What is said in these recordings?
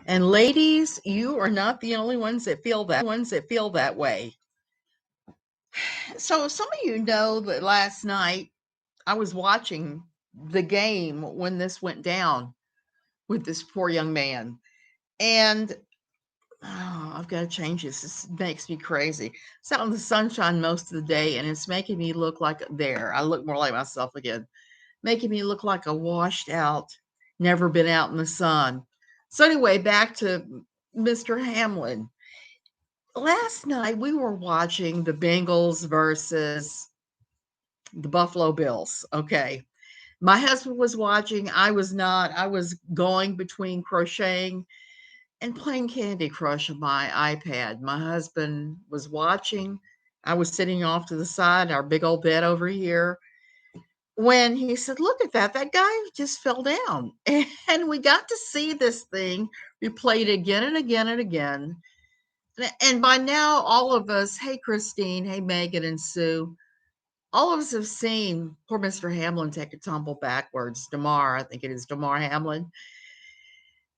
And ladies, you are not the only ones that feel that way. So some of you know that last night I was watching the game when this went down with this poor young man. And I've got to change this. This makes me crazy. It's out in the sunshine most of the day, and it's making me look like I look more like myself again, making me look like a washed out, never been out in the sun. So anyway, back to Mr. Hamlin. Last night we were watching the Bengals versus the Buffalo Bills. Okay. My husband was watching. I was not. I was going between crocheting and playing Candy Crush on my iPad. My husband was watching. I was sitting off to the side, our big old bed over here, when he said, "Look at that. That guy just fell down." And we got to see this thing replayed again and again and again. And by now, all of us, hey, Christine, hey, Megan and Sue, all of us have seen poor Mr. Hamlin take a tumble backwards. Damar, I think it is Damar Hamlin.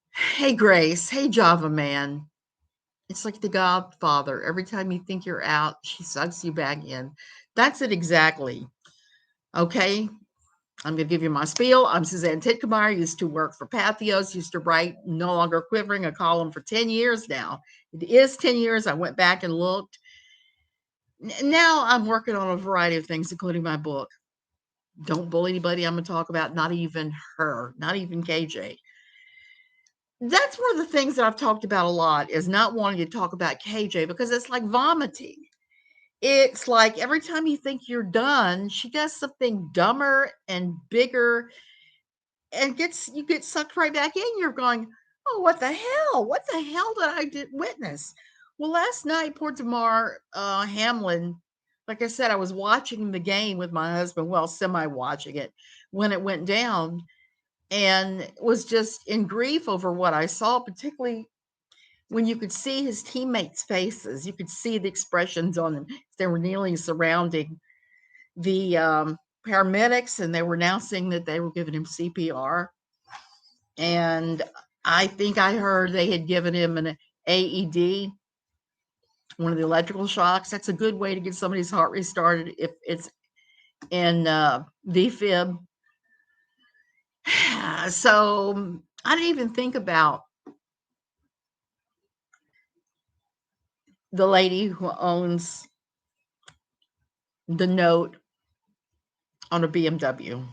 Hey, Grace. Hey, Java Man. It's like the Godfather. Every time you think you're out, she sucks you back in. That's it exactly. Okay. I'm going to give you my spiel. I'm Suzanne Titkemeyer, used to work for Pathos, used to write No Longer Quivering, a column for 10 years now. It is 10 years. I went back and looked. Now I'm working on a variety of things, including my book. Don't bully anybody I'm going to talk about, not even her, not even KJ. That's one of the things that I've talked about a lot is not wanting to talk about KJ because it's like vomiting. It's like every time you think you're done, she does something dumber and bigger and you get sucked right back in. You're going, oh, what the hell? What the hell did I witness? Well, last night, poor Damar Hamlin, like I said, I was watching the game with my husband, well, semi-watching it when it went down, and was just in grief over what I saw, particularly when you could see his teammates' faces. You could see the expressions on them. They were kneeling surrounding the paramedics, and they were announcing that they were giving him CPR. And I think I heard they had given him an AED, one of the electrical shocks. That's a good way to get somebody's heart restarted if it's in VFib. So I didn't even think about the lady who owns the note on a BMW.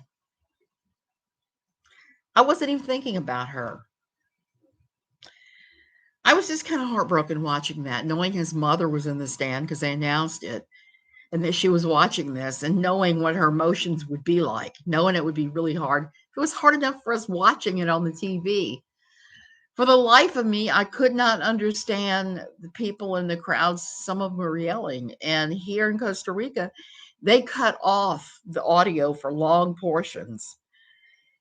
I wasn't even thinking about her. I was just kind of heartbroken watching that, knowing his mother was in the stand because they announced it and that she was watching this and knowing what her emotions would be like, knowing it would be really hard. It was hard enough for us watching it on the TV. For the life of me, I could not understand the people in the crowds. Some of them were yelling. And here in Costa Rica, they cut off the audio for long portions.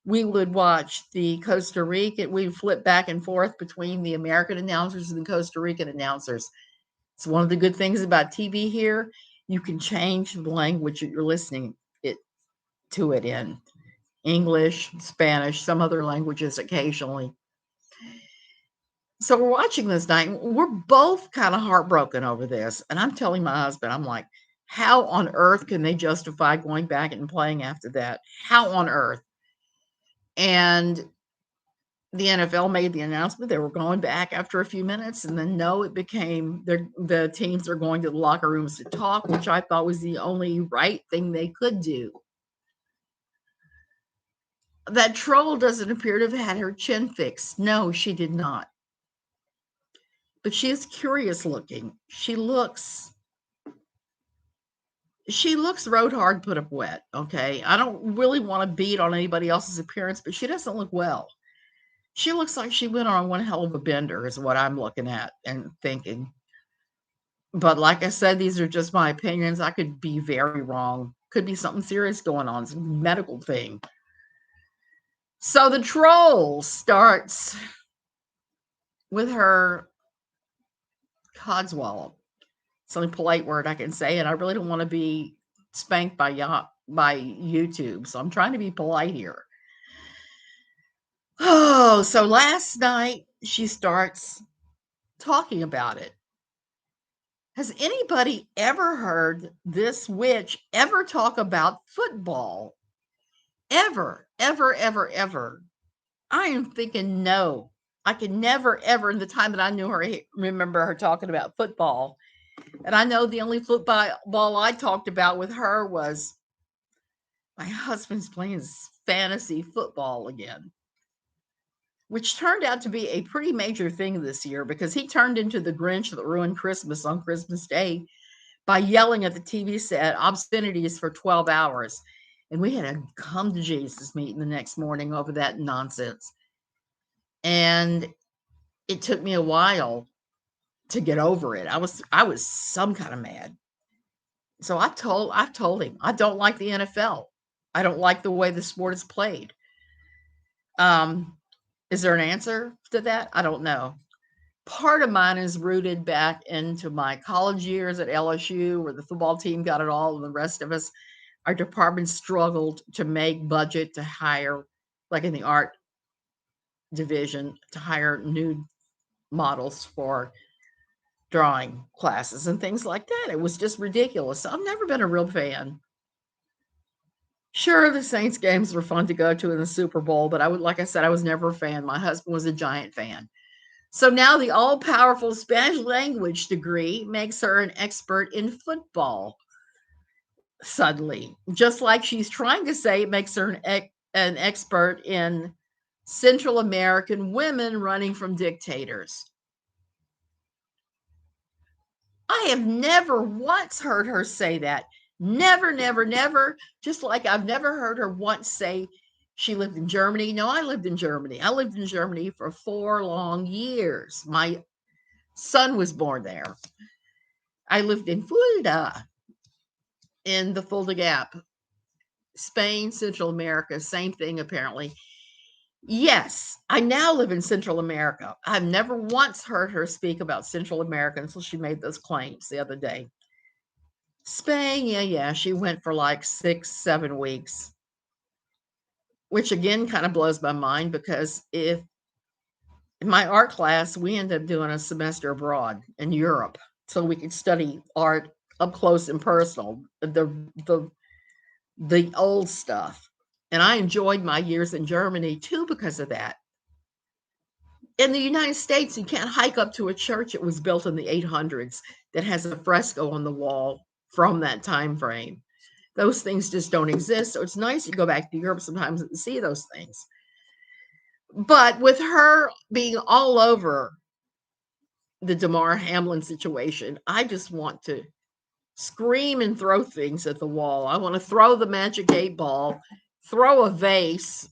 We would watch the Costa Rican, we'd flip back and forth between the American announcers and the Costa Rican announcers. It's one of the good things about TV here. You can change the language that you're listening to it in English, Spanish, some other languages occasionally. So we're watching this night. We're both kind of heartbroken over this. And I'm telling my husband, I'm like, how on earth can they justify going back and playing after that? How on earth? And the NFL made the announcement they were going back after a few minutes, and then no, it became the teams are going to the locker rooms to talk, which I thought was the only right thing they could do. That troll doesn't appear to have had her chin fixed. No, she did not. But she is curious looking. She looks road hard, put up wet. Okay. I don't really want to beat on anybody else's appearance, but she doesn't look well. She looks like she went on one hell of a bender, is what I'm looking at and thinking. But like I said, these are just my opinions. I could be very wrong. Could be something serious going on, some medical thing. So the troll starts with her codswallop. It's the only polite word I can say, and I really don't want to be spanked by YouTube, so I'm trying to be polite here. Oh, so last night she starts talking about it. Has anybody ever heard this witch ever talk about football? Ever, ever, ever, ever. I am thinking no. I could never, ever, in the time that I knew her, remember her talking about football. And I know the only football I talked about with her was my husband's playing fantasy football again, which turned out to be a pretty major thing this year because he turned into the Grinch that ruined Christmas on Christmas Day by yelling at the TV set obscenities for 12 hours. And we had a come to Jesus meeting the next morning over that nonsense. And it took me a while to get over it. I was some kind of mad. So I've told him I don't like the NFL. I don't like the way the sport is played. Um, is there an answer to that? I don't know. Part of mine is rooted back into my college years at LSU, where the football team got it all, and the rest of us, our department struggled to make budget to hire, like in the art division, to hire new models for drawing classes and things like that. It was just ridiculous. So I've never been a real fan. Sure, the Saints games were fun to go to in the Super Bowl, but like I said, I was never a fan. My husband was a giant fan. So now the all powerful Spanish language degree makes her an expert in football suddenly, just like she's trying to say it makes her an expert in Central American women running from dictators. I have never once heard her say that. Never, never, never. Just like I've never heard her once say she lived in Germany. No, I lived in Germany. I lived in Germany for 4 long years. My son was born there. I lived in Fulda, in the Fulda Gap, Spain, Central America, same thing apparently. Yes, I now live in Central America. I've never once heard her speak about Central America until she made those claims the other day. Spain, yeah. She went for like 6, 7 weeks, which again kind of blows my mind because if in my art class, we ended up doing a semester abroad in Europe so we could study art up close and personal, the old stuff. And I enjoyed my years in Germany too because of that. In the United States, you can't hike up to a church that was built in the 800s that has a fresco on the wall from that time frame. Those things just don't exist. So it's nice to go back to Europe sometimes and see those things. But with her being all over the Damar Hamlin situation, I just want to scream and throw things at the wall. I want to throw the magic 8 ball, throw a vase,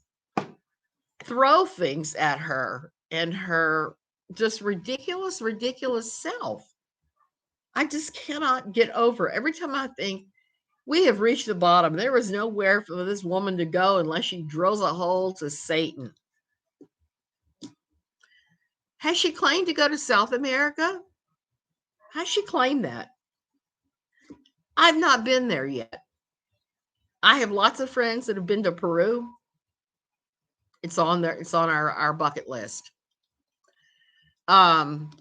throw things at her and her just ridiculous, ridiculous self. I just cannot get over. Every time I think we have reached the bottom, there is nowhere for this woman to go unless she drills a hole to Satan. Has she claimed to go to South America? Has she claimed that? I've not been there yet. I have lots of friends that have been to Peru. It's on there. It's on our bucket list. Um,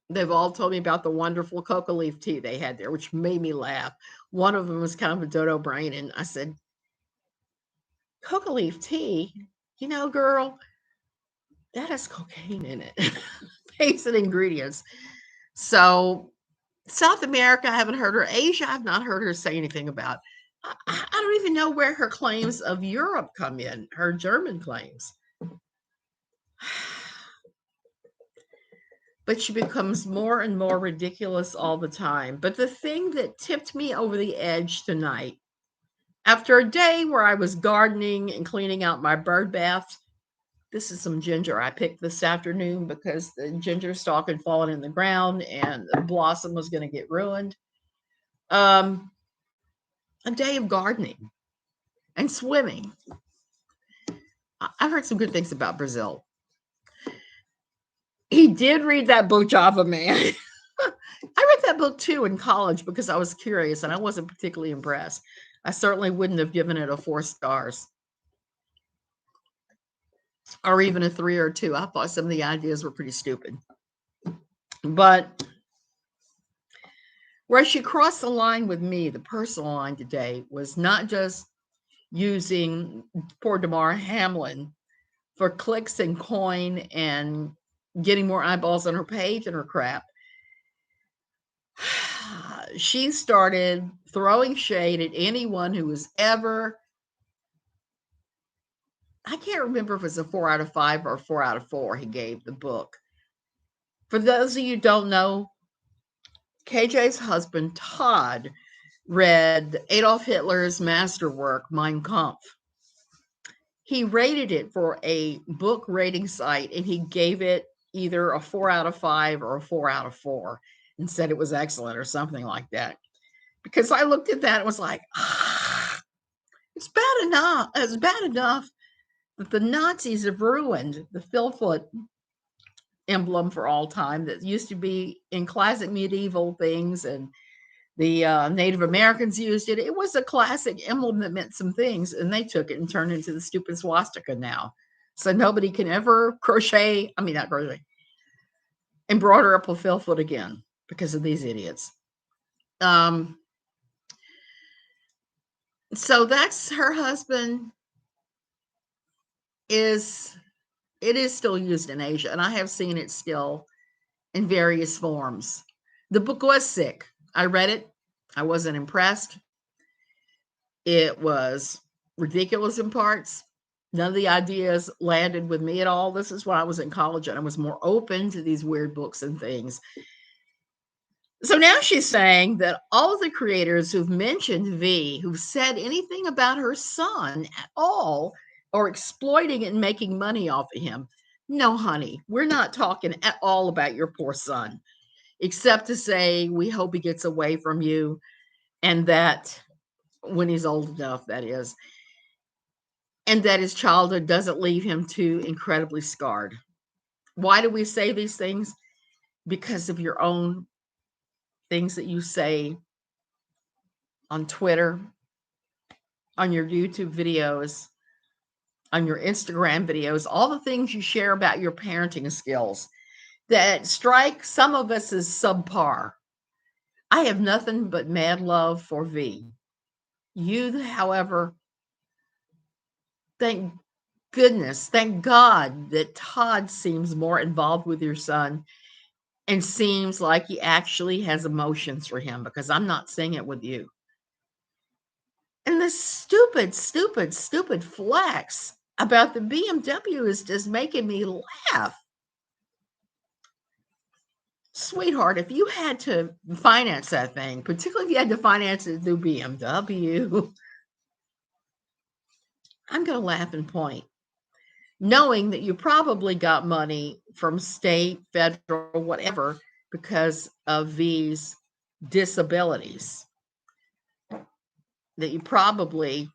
they've all told me about the wonderful coca leaf tea they had there, which made me laugh. One of them was kind of a dodo brain, and I said, "Coca leaf tea, girl, that has cocaine in it, basic ingredients." So South America, I haven't heard her. Asia, I've not heard her say anything about. I don't even know where her claims of Europe come in, her German claims. But she becomes more and more ridiculous all the time. But the thing that tipped me over the edge tonight, after a day where I was gardening and cleaning out my bird bath, this is some ginger I picked this afternoon because the ginger stalk had fallen in the ground and the blossom was going to get ruined. A day of gardening and swimming. I've heard some good things about Brazil. He did read that book, Java Man. I read that book too in college because I was curious and I wasn't particularly impressed. I certainly wouldn't have given it a 4 stars. or even a 3 or a 2. I thought some of the ideas were pretty stupid. But where she crossed the line with me, the personal line today, was not just using poor Damar Hamlin for clicks and coin and getting more eyeballs on her page and her crap. She started throwing shade at anyone who was ever, I can't remember if it was a 4 out of 5 or 4 out of 4 he gave the book. For those of you who don't know, KJ's husband, Todd, read Adolf Hitler's masterwork, Mein Kampf. He rated it for a book rating site, and he gave it either a 4 out of 5 or a 4 out of 4 and said it was excellent or something like that. Because I looked at that and was like, it's bad enough. It's bad enough that the Nazis have ruined the Philfoot emblem for all time that used to be in classic medieval things, and the Native Americans used it. It was a classic emblem that meant some things, and they took it and turned it into the stupid swastika now. So nobody can ever embroider up a Philfoot again because of these idiots. So that's her husband. It is still used in Asia, and I have seen it still in various forms. The book was sick. I read it. I wasn't impressed. It was ridiculous in parts. None of the ideas landed with me at all. This is when I was in college and I was more open to these weird books and things. So now she's saying that all of the creators who've mentioned V, who've said anything about her son at all, are exploiting it and making money off of him. No, honey, we're not talking at all about your poor son, except to say we hope he gets away from you, and that when he's old enough, that is, and that his childhood doesn't leave him too incredibly scarred. Why do we say these things? Because of your own things that you say on Twitter, on your YouTube videos, on your Instagram videos, all the things you share about your parenting skills that strike some of us as subpar. I have nothing but mad love for V. You, however, thank goodness, thank God that Todd seems more involved with your son and seems like he actually has emotions for him, because I'm not seeing it with you. And this stupid flex about the BMW is just making me laugh. Sweetheart, if you had to finance that thing, particularly if you had to finance it through BMW, I'm going to laugh and point, knowing that you probably got money from state, federal, whatever, because of these disabilities. That you probably,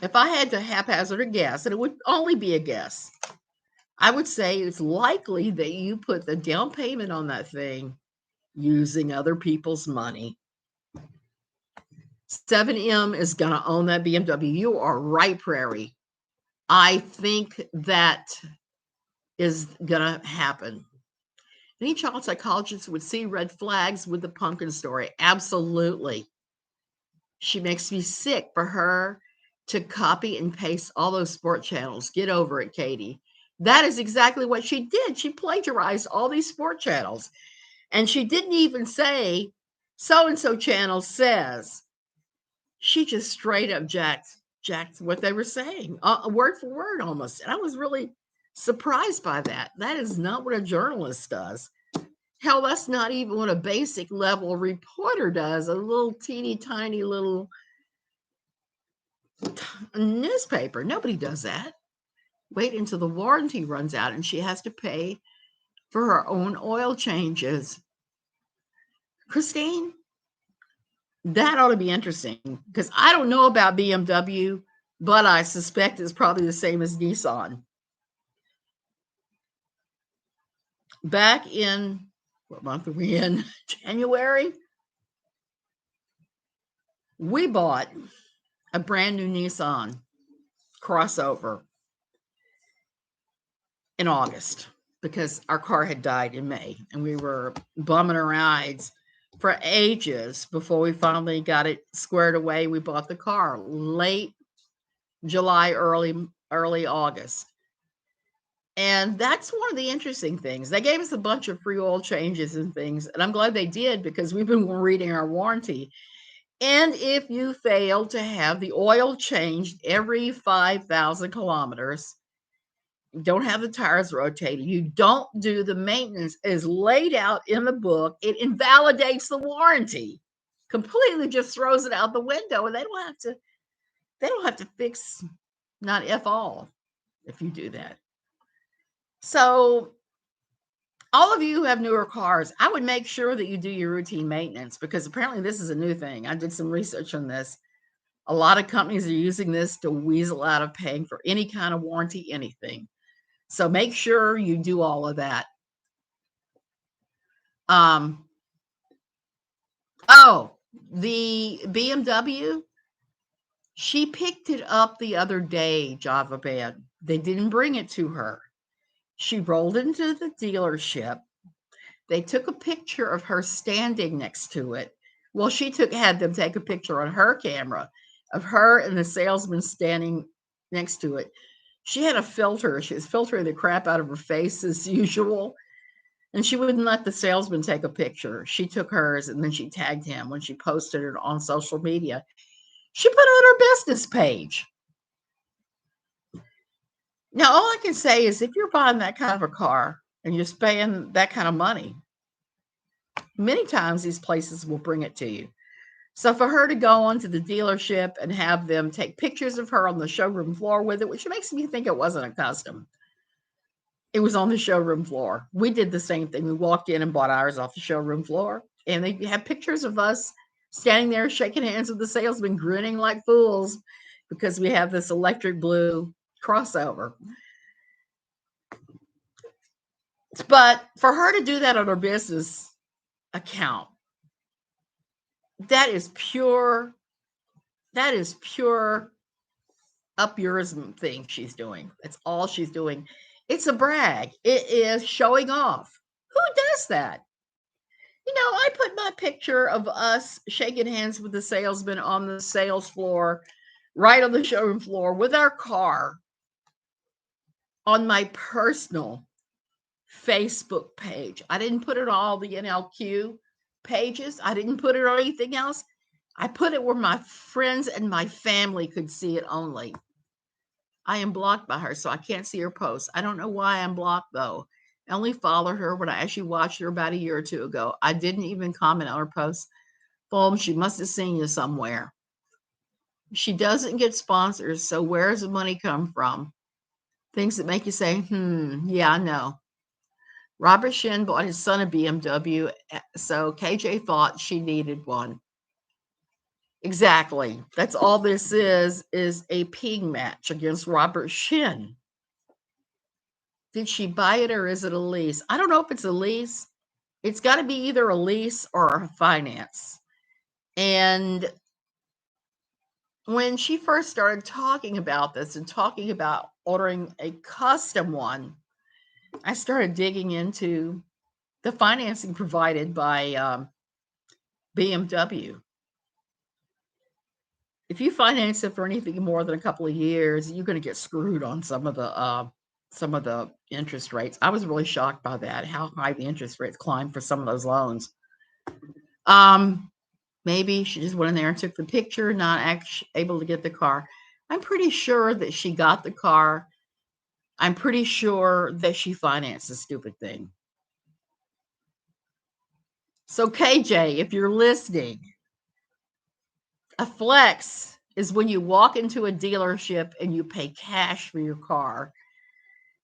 if I had to haphazard a guess, and it would only be a guess, I would say it's likely that you put the down payment on that thing using other people's money. 7M is going to own that BMW. You are right, Prairie. I think that is going to happen. Any child psychologist would see red flags with the pumpkin story. Absolutely. She makes me sick for her to copy and paste all those sport channels. Get over it, Katie. That is exactly what she did. She plagiarized all these sport channels. And she didn't even say, so-and-so channel says. She just straight up jacked what they were saying, word for word almost. And I was really surprised by that. That is not what a journalist does. Hell, that's not even what a basic level reporter does. A little teeny tiny little newspaper. Nobody does that. Wait until the warranty runs out and she has to pay for her own oil changes. Christine, that ought to be interesting, because I don't know about BMW, but I suspect it's probably the same as Nissan. Back in, what month are we in? January? We bought a brand new Nissan crossover. in August because our car had died in May and we were bumming our rides for ages before we finally got it squared away. We bought the car late July, early August. And that's one of the interesting things. They gave us a bunch of free oil changes and things, and I'm glad they did because we've been reading our warranty. And if you fail to have the oil changed every 5,000 kilometers, you don't have the tires rotated, you don't do the maintenance as laid out in the book, it invalidates the warranty. Completely just throws it out the window, and they don't have to fix not F all if you do that. So all of you who have newer cars, I would make sure that you do your routine maintenance because apparently this is a new thing. I did some research on this. A lot of companies are using this to weasel out of paying for any kind of warranty, anything. So make sure you do all of that. Oh, the BMW, she picked it up the other day, Java Bed. They didn't bring it to her. She rolled into the dealership. They took a picture of her standing next to it. Well, had them take a picture on her camera of her and the salesman standing next to it. She had a filter. She was filtering the crap out of her face as usual. And she wouldn't let the salesman take a picture. She took hers and then she tagged him when she posted it on social media. She put it on her business page. Now, all I can say is if you're buying that kind of a car and you're spending that kind of money, many times these places will bring it to you. So for her to go onto the dealership and have them take pictures of her on the showroom floor with it, which makes me think it wasn't a custom. It was on the showroom floor. We did the same thing. We walked in and bought ours off the showroom floor. And they have pictures of us standing there shaking hands with the salesman, grinning like fools because we have this electric blue crossover. But for her to do that on her business account, that is pure up-yourism thing she's doing. That's all she's doing. It's a brag. It is showing off. Who does that? I put my picture of us shaking hands with the salesman on the sales floor, right on the showroom floor with our car on my personal Facebook page. I didn't put it on all the NLQ pages. I didn't put it on anything else. I put it where my friends and my family could see it only. I am blocked by her, so I can't see her posts. I don't know why I'm blocked, though. I only followed her when I actually watched her about a year or two ago. I didn't even comment on her posts. Boom, she must have seen you somewhere. She doesn't get sponsors, so where does the money come from? Things that make you say, yeah, I know. Robert Shin bought his son a BMW, so KJ thought she needed one. Exactly. That's all this is a peeing match against Robert Shin. Did she buy it or is it a lease? I don't know if it's a lease. It's got to be either a lease or a finance. And when she first started talking about this and talking about ordering a custom one, I started digging into the financing provided by BMW. If you finance it for anything more than a couple of years, you're going to get screwed on some of the interest rates. I was really shocked by that, how high the interest rates climbed for some of those loans. Maybe she just went in there and took the picture, not actually able to get the car. I'm pretty sure that she got the car. I'm pretty sure that she financed the stupid thing. So KJ, if you're listening, a flex is when you walk into a dealership and you pay cash for your car.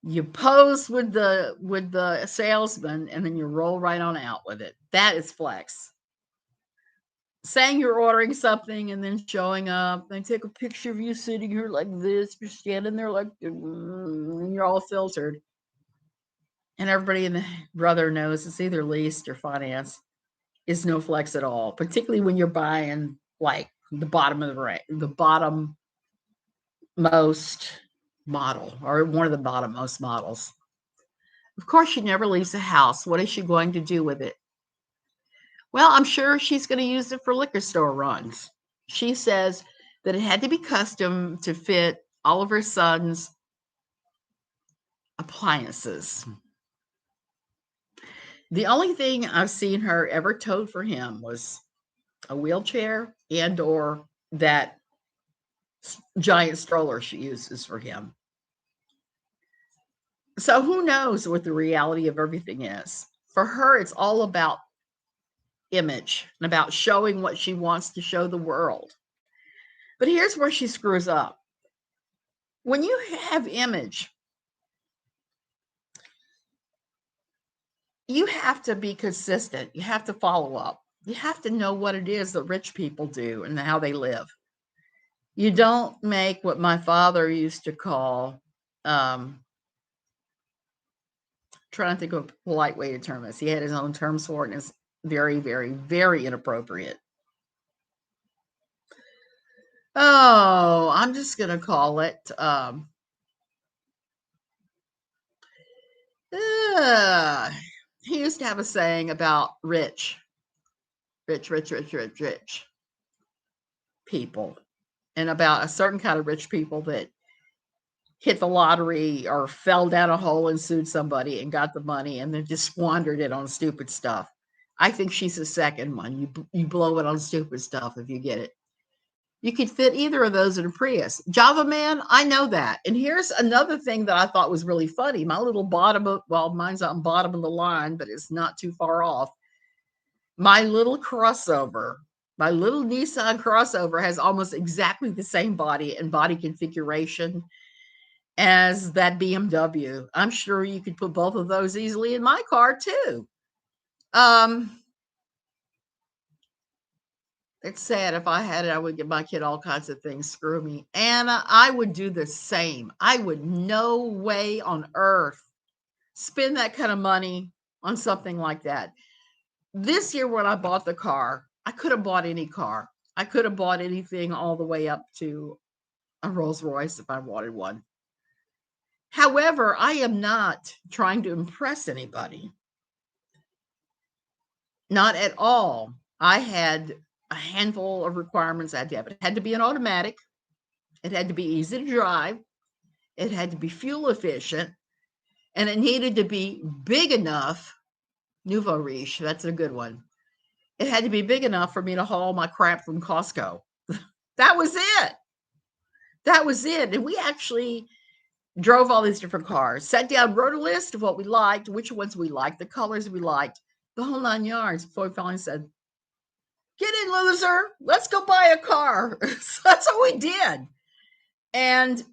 You pose with the salesman and then you roll right on out with it. That is flex. Saying you're ordering something and then showing up, they take a picture of you sitting here like this, you're standing there like, and you're all filtered. And everybody and the brother knows it's either leased or finance. Is no flex at all, particularly when you're buying like the bottom of the range, the bottom most model or one of the bottom most models. Of course, she never leaves the house. What is she going to do with it? Well, I'm sure she's going to use it for liquor store runs. She says that it had to be custom to fit all of her son's appliances. The only thing I've seen her ever tote for him was a wheelchair and or that giant stroller she uses for him. So who knows what the reality of everything is? For her, it's all about image and about showing what she wants to show the world. But here's where she screws up. When you have image, you have to be consistent. You have to follow up. You have to know what it is that rich people do and how they live. You don't make what my father used to call, trying to think of a polite way to term this. He had his own terms for it, and it's very, very, very inappropriate. Oh, I'm just going to call it, he used to have a saying about rich people, and about a certain kind of rich people that hit the lottery or fell down a hole and sued somebody and got the money and then just squandered it on stupid stuff. I think she's the second one. You blow it on stupid stuff if you get it. You could fit either of those in a Prius. Java Man, I know that. And here's another thing that I thought was really funny. My little bottom of, well, mine's on bottom of the line, but it's not too far off. My little crossover, my little Nissan crossover has almost exactly the same body and body configuration as that BMW. I'm sure you could put both of those easily in my car too. It's sad. If I had it, I would give my kid all kinds of things. Screw me. Anna, I would do the same. I would no way on earth spend that kind of money on something like that. This year when I bought the car, I could have bought any car. I could have bought anything all the way up to a Rolls Royce if I wanted one. However, I am not trying to impress anybody. Not at all. I had a handful of requirements I had to have. It had to be an automatic. It had to be easy to drive. It had to be fuel efficient. And it needed to be big enough. Nouveau riche, that's a good one. It had to be big enough for me to haul my crap from Costco. That was it. That was it. And we actually drove all these different cars, sat down, wrote a list of what we liked, which ones we liked, the colors we liked, the whole 9 yards before we finally said, get in, loser. Let's go buy a car. So that's what we did. And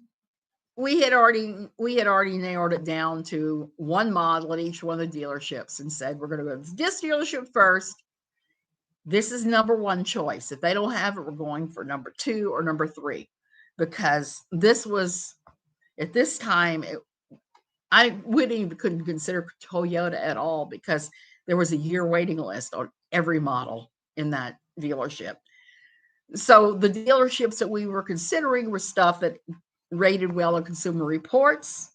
we had already narrowed it down to one model at each one of the dealerships and said, we're going to go to this dealership first. This is number one choice. If they don't have it, we're going for number 2 or number 3, because this was at this time, I couldn't consider Toyota at all, because there was a year waiting list on every model in that dealership. So the dealerships that we were considering were stuff that rated well on Consumer Reports,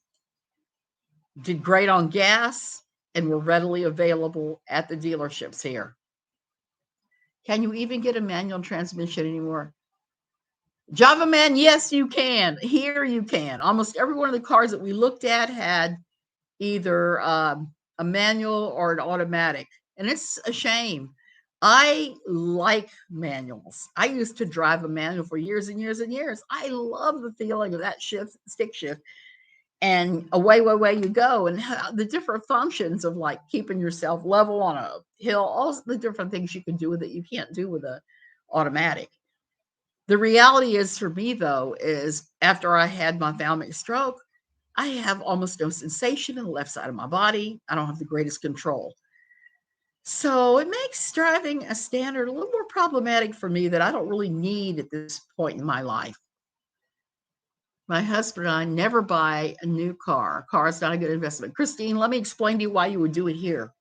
did great on gas, and were readily available at the dealerships here. Can you even get a manual transmission anymore? Java Man, yes, you can. Here you can. Almost every one of the cars that we looked at had either a manual or an automatic. And it's a shame. I like manuals. I used to drive a manual for years and years and years. I love the feeling of that stick shift, and away you go. And the different functions of like keeping yourself level on a hill, all the different things you can do with it you can't do with a automatic. The reality is, for me though, is after I had my thalamic stroke, I have almost no sensation in the left side of my body. I don't have the greatest control. So it makes driving a standard a little more problematic for me, that I don't really need at this point in my life. My husband and I never buy a new car. A car is not a good investment. Christine, let me explain to you why you would do it here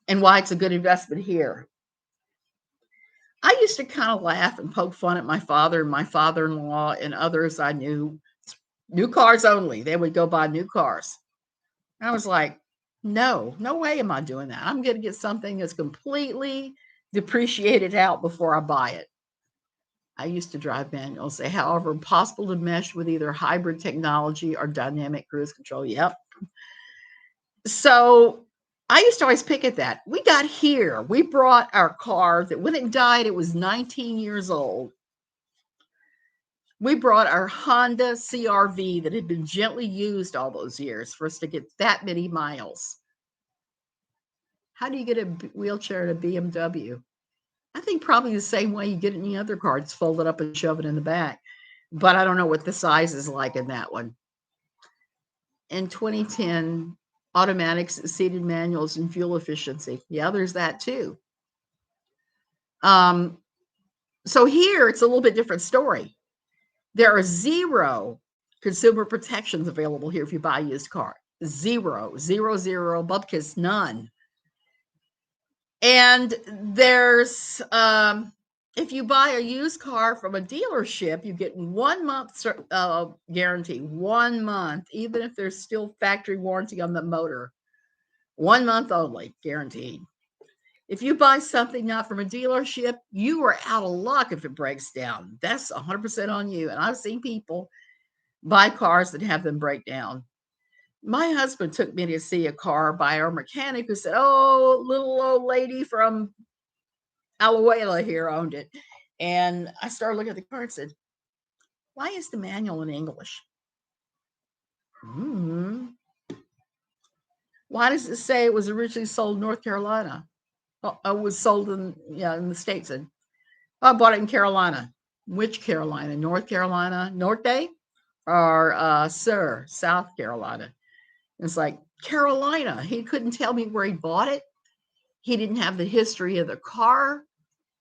and why it's a good investment here. I used to kind of laugh and poke fun at my father and my father-in-law and others I knew. New cars only. They would go buy new cars. I was like, No way am I doing that. I'm going to get something that's completely depreciated out before I buy it. I used to drive manuals. They, however, impossible to mesh with either hybrid technology or dynamic cruise control. Yep. So I used to always pick at that. We got here. We brought our car that when it died, it was 19 years old. We brought our Honda CRV that had been gently used all those years for us to get that many miles. How do you get a wheelchair in a BMW? I think probably the same way you get any other car. It's folded up and shove it in the back. But I don't know what the size is like in that one. In 2010, automatics exceeded manuals in fuel efficiency. Yeah, there's that too. So here it's a little bit different story. There are 0 consumer protections available here if you buy a used car. 0, bupkis, none. And there's, if you buy a used car from a dealership, you get 1 month guarantee, 1 month, even if there's still factory warranty on the motor. 1 month only, guaranteed. If you buy something not from a dealership, you are out of luck if it breaks down. That's 100% on you. And I've seen people buy cars that have them break down. My husband took me to see a car by our mechanic who said, oh, little old lady from Alajuela here owned it. And I started looking at the car and said, why is the manual in English? Why does it say it was originally sold in North Carolina? It was sold in the States. And I bought it in Carolina. Which Carolina? North Carolina, Norte, or South Carolina? It's like Carolina. He couldn't tell me where he bought it. He didn't have the history of the car.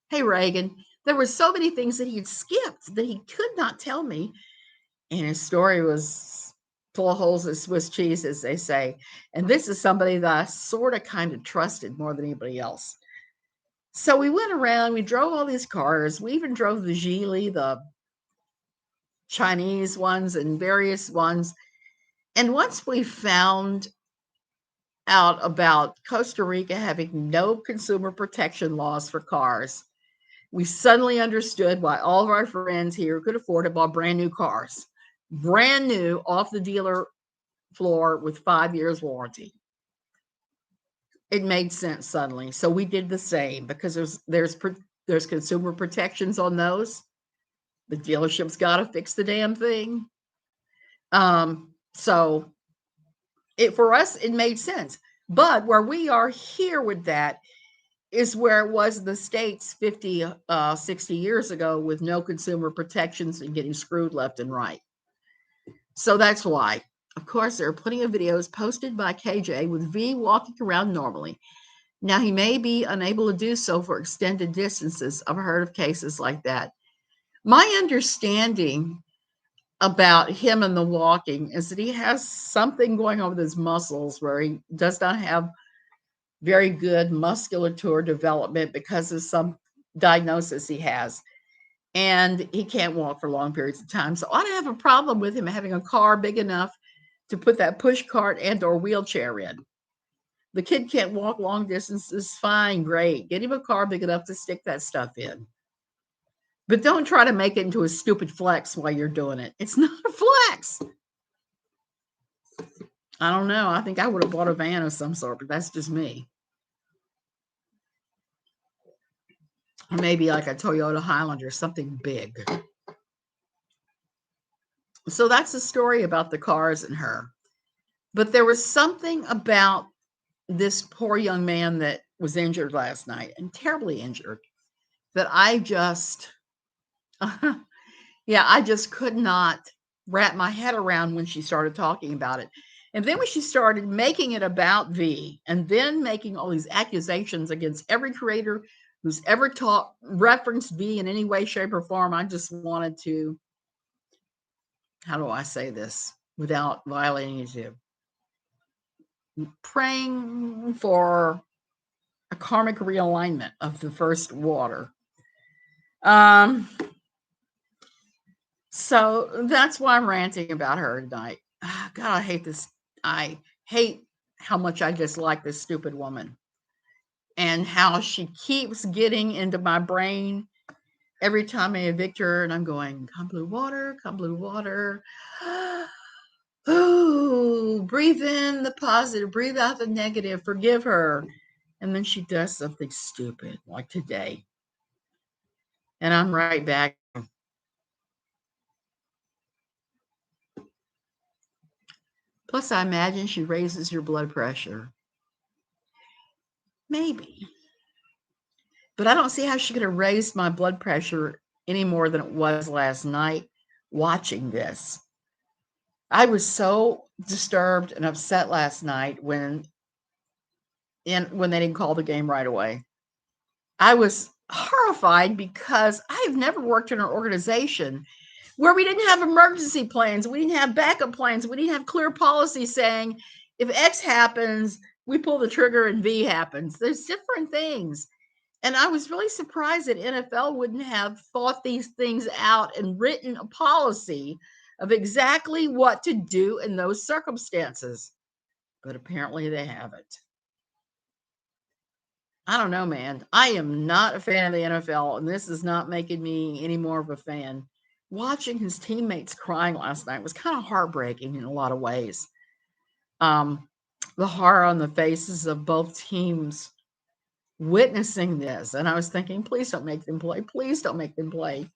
Hey, Reagan, there were so many things that he had skipped that he could not tell me. And his story was full of holes in Swiss cheese, as they say. And this is somebody that I sort of kind of trusted more than anybody else. So we went around, we drove all these cars. We even drove the Geely, the Chinese ones and various ones. And once we found out about Costa Rica having no consumer protection laws for cars, we suddenly understood why all of our friends here could afford to buy brand new cars, brand new off the dealer floor with 5 years warranty. It made sense suddenly. So we did the same because there's consumer protections on those. The dealership's got to fix the damn thing. So for us, it made sense. But where we are here with that is where it was in the States 50, 60 years ago with no consumer protections and getting screwed left and right. So that's why. Of course, there are plenty of videos posted by KJ with V walking around normally. Now, he may be unable to do so for extended distances. I've heard of cases like that. My understanding about him and the walking is that he has something going on with his muscles where he does not have very good musculature development because of some diagnosis he has. And he can't walk for long periods of time. So I don't have a problem with him having a car big enough to put that push cart and or wheelchair in. The kid can't walk long distances. Fine, great. Get him a car big enough to stick that stuff in. But don't try to make it into a stupid flex while you're doing it. It's not a flex. I don't know. I think I would have bought a van of some sort, but that's just me. Or maybe like a Toyota Highlander, something big. So that's the story about the cars and her. But there was something about this poor young man that was injured last night and terribly injured that I just, I just could not wrap my head around when she started talking about it. And then when she started making it about V and then making all these accusations against every creator who's ever referenced V in any way, shape, or form, I just wanted to, how do I say this without violating you? Praying for a karmic realignment of the first water. So that's why I'm ranting about her tonight. God, I hate this. I hate how much I dislike this stupid woman and how she keeps getting into my brain every time I evict her. And I'm going, come blue water, come blue water. Oh, breathe in the positive, breathe out the negative, forgive her. And then she does something stupid like today. And I'm right back. Plus, I imagine she raises your blood pressure. Maybe. But I don't see how she could have raised my blood pressure any more than it was last night watching this. I was so disturbed and upset last night when they didn't call the game right away. I was horrified because I've never worked in an organization where we didn't have emergency plans, we didn't have backup plans, we didn't have clear policy saying if X happens, we pull the trigger and V happens. There's different things. And I was really surprised that NFL wouldn't have thought these things out and written a policy of exactly what to do in those circumstances. But apparently they haven't. I don't know, man. I am not a fan of the NFL, and this is not making me any more of a fan. Watching his teammates crying last night was kind of heartbreaking in a lot of ways. The horror on the faces of both teams witnessing this. And I was thinking, please don't make them play. Please don't make them play.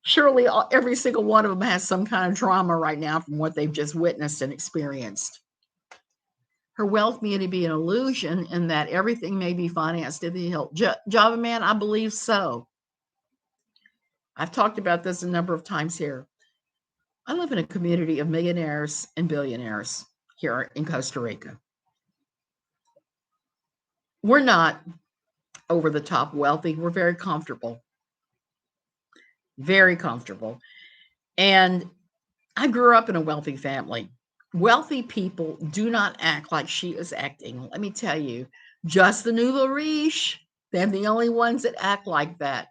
Surely every single one of them has some kind of trauma right now from what they've just witnessed and experienced. Her wealth may be an illusion in that everything may be financed to the hilt. Java Man, I believe so. I've talked about this a number of times here. I live in a community of millionaires and billionaires here in Costa Rica. We're not over the top wealthy. We're very comfortable. Very comfortable. And I grew up in a wealthy family. Wealthy people do not act like she is acting. Let me tell you, just the nouveau riche, they're the only ones that act like that.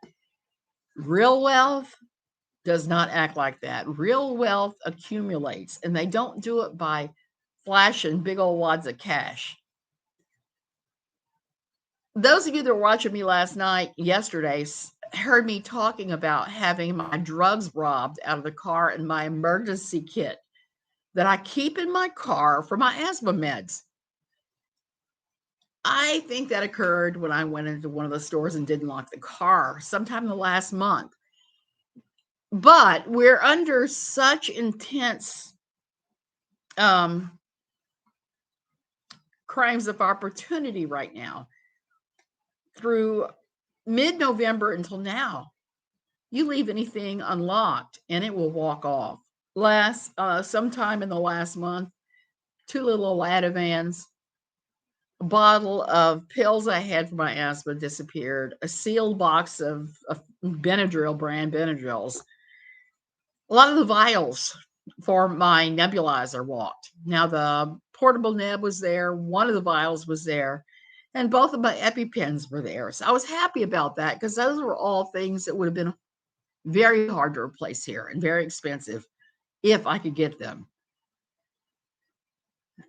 Real wealth does not act like that. Real wealth accumulates, and they don't do it by flashing big old wads of cash. Those of you that were watching me yesterday, heard me talking about having my drugs robbed out of the car and my emergency kit that I keep in my car for my asthma meds. I think that occurred when I went into one of the stores and didn't lock the car sometime in the last month. But we're under such intense crimes of opportunity right now. Through mid-November until now, you leave anything unlocked and it will walk off. Sometime in the last month, 2 little Ativans, a bottle of pills I had for my asthma disappeared, a sealed box of Benadryl brand Benadryls. A lot of the vials for my nebulizer walked. Now the portable neb was there, one of the vials was there, and both of my EpiPens were there. So I was happy about that because those were all things that would have been very hard to replace here and very expensive if I could get them.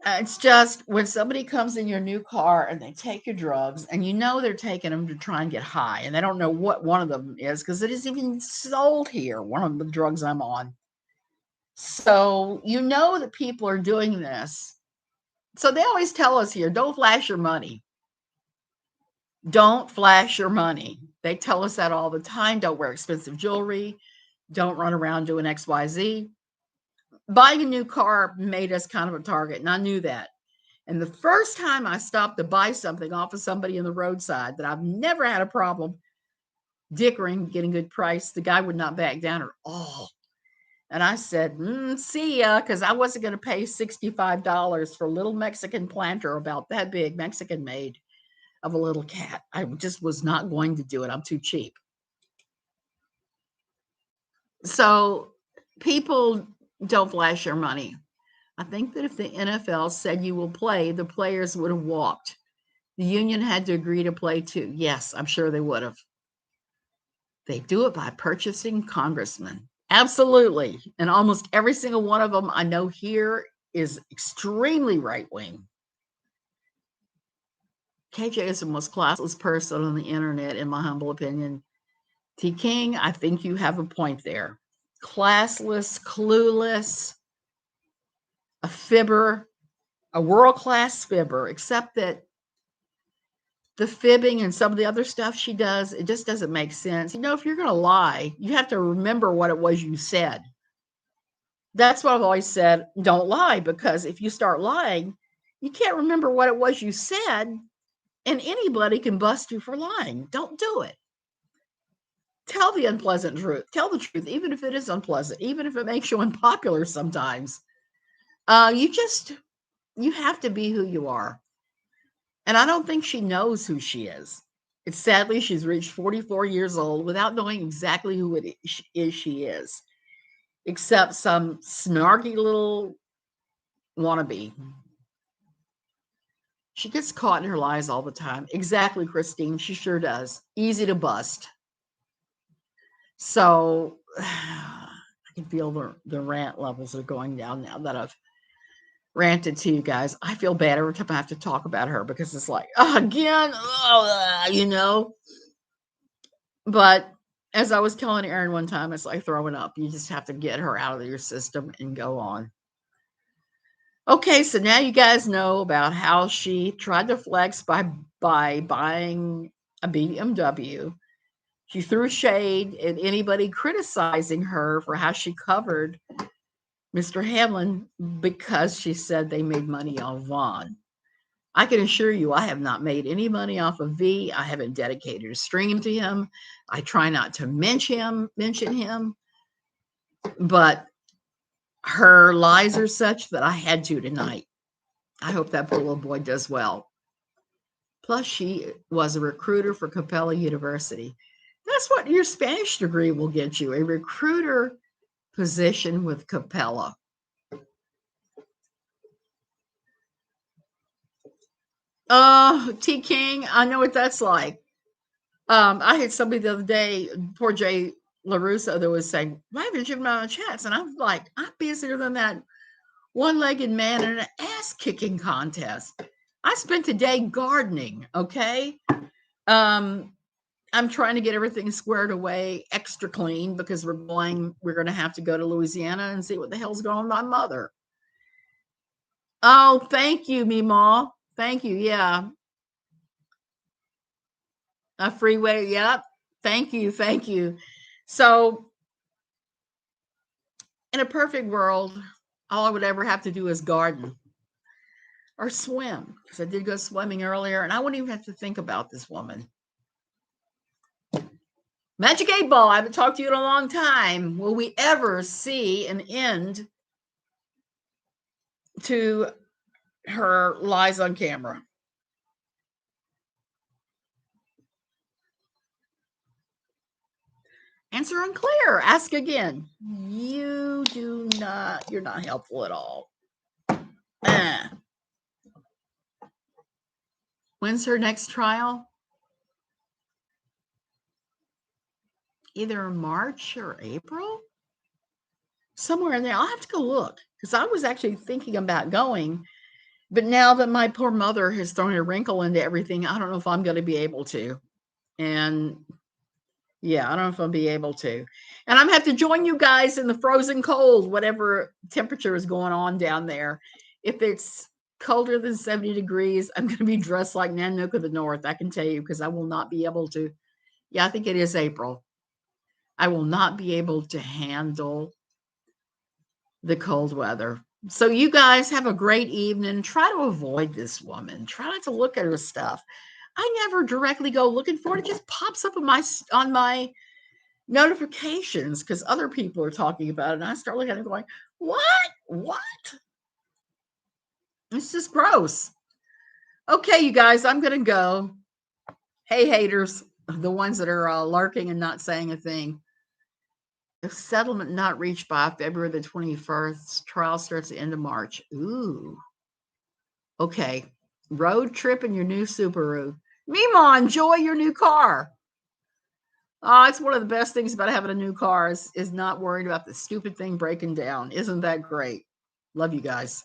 It's just when somebody comes in your new car and they take your drugs and you know they're taking them to try and get high and they don't know what one of them is because it isn't even sold here, one of the drugs I'm on. So you know that people are doing this. So they always tell us here, don't flash your money. Don't flash your money. They tell us that all the time. Don't wear expensive jewelry. Don't run around doing XYZ. Buying a new car made us kind of a target, and I knew that. And the first time I stopped to buy something off of somebody in the roadside that I've never had a problem dickering, getting a good price, the guy would not back down at all. And I said, see ya, because I wasn't going to pay $65 for a little Mexican planter about that big, Mexican made, of a little cat. I just was not going to do it. I'm too cheap. So people don't flash their money. I think that if the NFL said you will play, the players would have walked. The union had to agree to play too. Yes, I'm sure they would have. They do it by purchasing congressmen. Absolutely. And almost every single one of them I know here is extremely right-wing. KJ is the most classless person on the internet, in my humble opinion. T. King, I think you have a point there. Classless, clueless, a fibber, a world-class fibber, except that the fibbing and some of the other stuff she does, it just doesn't make sense. If you're going to lie, you have to remember what it was you said. That's what I've always said. Don't lie, because if you start lying, you can't remember what it was you said, and anybody can bust you for lying. Don't do it. Tell the unpleasant truth. Tell the truth, even if it is unpleasant, even if it makes you unpopular sometimes. You have to be who you are. And I don't think she knows who she is. It's sadly, she's reached 44 years old without knowing exactly who it is she is, except some snarky little wannabe. She gets caught in her lies all the time. Exactly, Christine. She sure does. Easy to bust. So I can feel the rant levels are going down now that I've ranted to you guys. I feel bad every time I have to talk about her, because it's like, again, But as I was telling Aaron one time, it's like throwing up. You just have to get her out of your system and go on. Okay, so now you guys know about how she tried to flex by buying a BMW. She threw shade at anybody criticizing her for how she covered Mr. Hamlin because she said they made money on Vaughn. I can assure you, I have not made any money off of V. I haven't dedicated a stream to him. I try not to mention him, but her lies are such that I had to tonight. I hope that poor little boy does well. Plus, she was a recruiter for Capella University. That's what your Spanish degree will get you, a recruiter position with Capella. T. King, I know what that's like. I had somebody the other day, poor Jay LaRusso, that was saying, why haven't you been on chats? And I'm like, I'm busier than that one-legged man in an ass-kicking contest. I spent the day gardening, okay? I'm trying to get everything squared away, extra clean, because we're going to have to go to Louisiana and see what the hell's going on with my mother. Oh, thank you, Meemaw. Thank you. Yeah. A freeway. Yep. Thank you. Thank you. So, in a perfect world, all I would ever have to do is garden or swim, because I did go swimming earlier, and I wouldn't even have to think about this woman. Magic 8 Ball, I haven't talked to you in a long time. Will we ever see an end to her lies on camera? Answer unclear. Ask again. You're not helpful at all. When's her next trial? Either March or April? Somewhere in there. I'll have to go look, because I was actually thinking about going. But now that my poor mother has thrown a wrinkle into everything, I don't know if I'm going to be able to. And yeah, I don't know if I'll be able to. And I'm going to have to join you guys in the frozen cold, whatever temperature is going on down there. If it's colder than 70 degrees, I'm going to be dressed like Nanook of the North, I can tell you, because I will not be able to. Yeah, I think it is April. I will not be able to handle the cold weather. So you guys have a great evening. Try to avoid this woman. Try not to look at her stuff. I never directly go looking for it. It just pops up on my notifications because other people are talking about it. And I start looking at it going, what? It's just gross. Okay, you guys, I'm going to go. Hey, haters, the ones that are lurking and not saying a thing. If settlement not reached by February the 21st, trial starts at the end of March. Ooh. Okay. Road trip in your new Subaru. Mima, enjoy your new car. It's one of the best things about having a new car is not worrying about the stupid thing breaking down. Isn't that great? Love you guys.